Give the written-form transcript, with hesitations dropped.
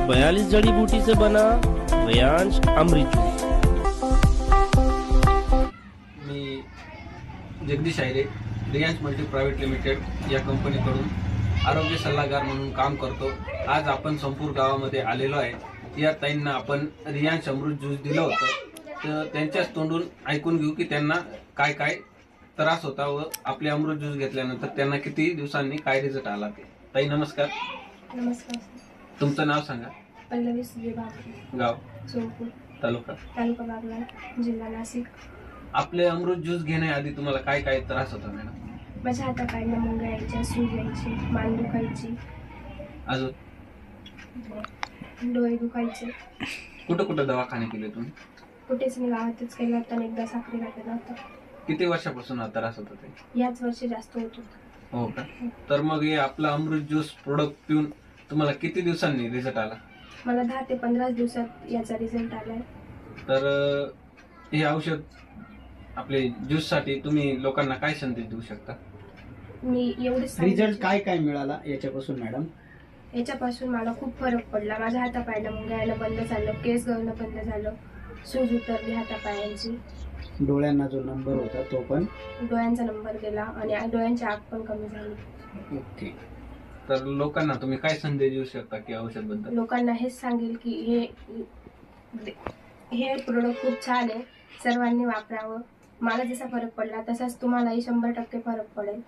42 जड़ी बूटी से बना रियांश अमृत जूस। मी Jagdish Ayare, Riyansh multi private limited या कंपनीकडून आरोग्य सल्लागार म्हणून काम करतो। आज आपण संपूर गावामध्ये आलेलो आहे। या ताईंना आपण रियांश अमृत ज्यूस दिलं होतं, तर त्यांच्याच तोंडून ऐकून घेऊ की त्यांना काय काय त्रास होता व आपले अमृत ज्यूस घेतल्यानंतर त्यांना किती दिवसांनी काय रिझल्ट आला ते। ताई नमस्कार। नमस्कार। तुमचं नाव सांगा। पल्लवी सुजय बागुल, गाव सोनपूर, तालुका बागलाण, जिल्हा नाशिक। आपले अमृत ज्यूस घेण्याआधी तुम्हाला काय काय त्रास होता मॅडम? माझ्या हातापायला मुंग्या यायच्या, सूज यायची, मान दुखायची, अजून डोळे दुखायचे। कुठं कुठं दवाखाने केले तुम्ही? कुठेच नाही, गावातच केलं होतं, एकदा साखरी घातलं होतं। किती वर्षापासून हा त्रास होता ते? याच वर्षी जास्त होत होतं। हो का? तर मग हे आपला अमृत ज्यूस प्रोडक्ट पिऊन तुम्हाला किती दिवसांनी रिझल्ट आला? मला 10 ते 15 दिवसात याचा रिझल्ट आलाय। तर हे औषध आपले ज्यूस साठी तुम्ही लोकांना काय संदेश देऊ शकता? मी एवढेच रिझल्ट काय काय मिळाला याच्यापासून मॅडम? याच्यापासून मला खूप फरक पडला। माझ्या हातापायला मुंग्या यायला बंद झालं, केस गळणं बंद झालं, सूज उतरली हातापायांची, डोळ्यांना जो नंबर होता तो पण डोळ्यांचा नंबर गेला आणि डोळ्यांची आग पण कमी झाली। ओके। तर लोकांना तुम्ही काय संदेश देऊ शकता की औषध बद्दल? लोकांना हेच सांगेल की हे प्रोडक्ट खूप छान आहे, सर्वांनी वापरावं। मला जसा फरक पडला तसाच तुम्हालाही 100% फरक पडेल।